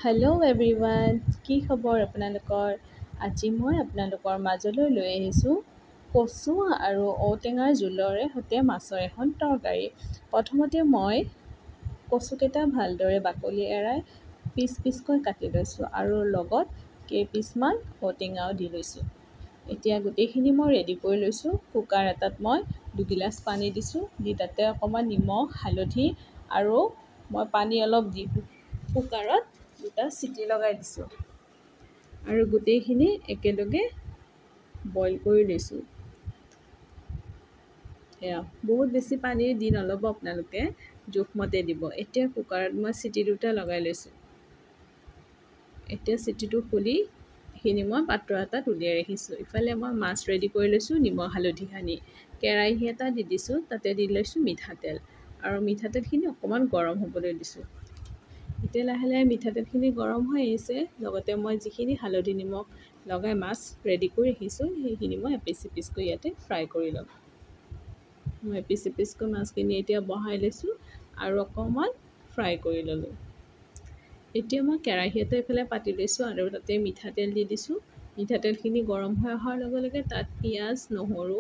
Hello' everyone, কি খবৰ আপোনালোকৰ? আজি মই আপোনালোকৰ মাজলৈ লৈ আহিছোঁ কচু আৰু ঔটেঙাৰ জোলৰে সৈতে মাছৰ এখন তৰকাৰী। প্ৰথমতে মই কচুকেইটা ভালদৰে বাকলি এৰাই পিচ পিচকৈ কাটি লৈছোঁ আৰু লগত কেইপিচমান ঔটেঙাও দি লৈছোঁ। এতিয়া গোটেইখিনি মই ৰেডি কৰি লৈছোঁ। কুকাৰ এটাত মই 2 গিলাচ পানী দিছোঁ, দি তাতে অকণমান নিমখ, হালধি আৰু মই পানী অলপ দি কুকাৰত 2টা চিটি লগাই দিছোঁ আৰু গোটেইখিনি একেলগে বইল কৰি লৈছোঁ। এয়া বহুত বেছি পানী দি নল'ব, আপোনালোকে জোখমতে দিব। এতিয়া কুকাৰত মই চিটি 2টা লগাই লৈছোঁ। এতিয়া চিটিটো খুলি এইখিনি মই পাত্ৰ এটাত উলিয়াই ৰাখিছোঁ। ইফালে মই মাছ ৰেডি কৰি লৈছোঁ নিমখ হালধি সানি। কেৰাহী এটা দি দিছোঁ, তাতে দি লৈছোঁ মিঠাতেল আৰু মিঠাতেলখিনি অকণমান গৰম হ'বলৈ দিছোঁ। এতিয়া লাহে লাহে মিঠাতেলখিনি গৰম হৈ আহিছে। লগতে মই যিখিনি হালধি নিমখ লগাই মাছ ৰেডি কৰি ৰাখিছোঁ সেইখিনি মই এপিচ এপিচকৈ ইয়াতে ফ্ৰাই কৰি ল'ম। মই এপিচ এপিচকৈ মাছখিনি এতিয়া বহাই লৈছোঁ আৰু অকণমান ফ্ৰাই কৰি ল'লোঁ। এতিয়া মই কেৰাহী এটা এইফালে পাতি লৈছোঁ আৰু তাতে মিঠাতেল দি দিছোঁ। মিঠাতেলখিনি গৰম হৈ অহাৰ লগে লগে তাত পিঁয়াজ, নহৰু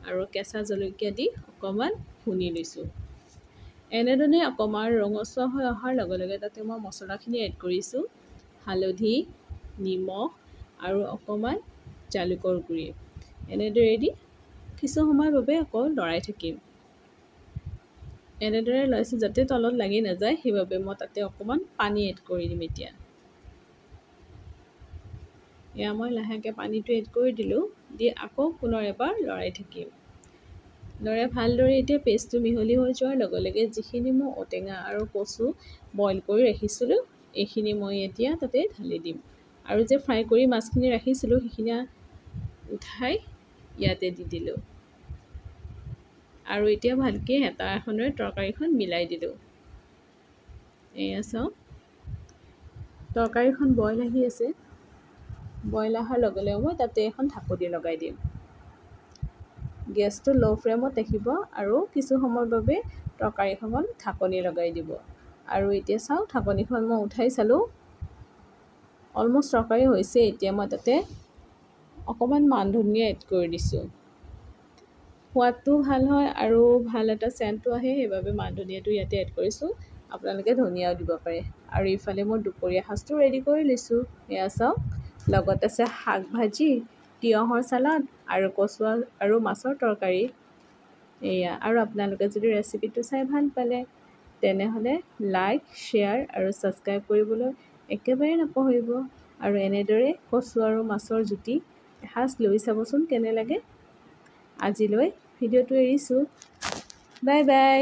আৰু কেঁচা জলকীয়া দি অকণমান ভুনি লৈছোঁ। এনেধৰণে অকণমান ৰঙচুৱা হৈ অহাৰ লগে লগে তাতে মই মছলাখিনি এড কৰিছোঁ। হালধি, নিমখ আৰু অকণমান জালুকৰ গুড়ি। এনেদৰে দি কিছু সময়ৰ বাবে আকৌ লৰাই থাকিম। এনেদৰে লৰাইছোঁ যাতে তলত লাগি নাযায়, সেইবাবে মই তাতে অকণমান পানী এড কৰি দিম। এতিয়া এয়া মই লাহেকৈ পানীটো এড কৰি দিলোঁ, দি আকৌ পুনৰ এবাৰ লৰাই থাকিম। লৰাই ভালদৰে এতিয়া পেষ্টটো মিহলি হৈ যোৱাৰ লগে লগে যিখিনি মই ঔটেঙা আৰু কচু বইল কৰি ৰাখিছিলোঁ এইখিনি মই এতিয়া তাতে ঢালি দিম আৰু যে ফ্ৰাই কৰি মাছখিনি ৰাখিছিলোঁ সেইখিনি উঠাই ইয়াতে দি দিলোঁ আৰু এতিয়া ভালকৈ হেতা এখনেৰে তৰকাৰীখন মিলাই দিলোঁ। এয়া চাওক, তৰকাৰীখন বইল আহি আছে। বইল অহাৰ লগে লগে মই তাতে এখন ঢাকনি লগাই দিম। গেছটো ল' ফ্লেমত ৰাখিব আৰু কিছু সময়ৰ বাবে তৰকাৰীখনত ঢাকনি লগাই দিব। আৰু এতিয়া চাওক, ঢাকনিখন মই উঠাই চালোঁ, অলমষ্ট তৰকাৰী হৈছে। এতিয়া মই তাতে অকণমান মান ধনিয়া এড কৰি দিছোঁ। সোৱাদটো ভাল হয় আৰু ভাল এটা চেণ্টো আহে, সেইবাবে মান ধনিয়াটো ইয়াতে এড কৰিছোঁ। আপোনালোকে ধনিয়াও দিব পাৰে। আৰু ইফালে মই দুপৰীয়া সাজটো ৰেডি কৰি লৈছোঁ। এয়া চাওক, লগত আছে শাক ভাজি, তিয়ঁহৰ চালাড আৰু কচু আৰু মাছৰ তৰকাৰী। এয়া, আৰু আপোনালোকে যদি ৰেচিপিটো চাই ভাল পালে তেনেহ'লে লাইক, শ্বেয়াৰ আৰু ছাবস্ক্ৰাইব কৰিবলৈ একেবাৰে নপাহৰিব। আৰু এনেদৰে কচু আৰু মাছৰ জুতি এসাঁজ লৈ চাবচোন কেনে লাগে। আজিলৈ ভিডিঅ'টো এৰিছোঁ। Bye bye.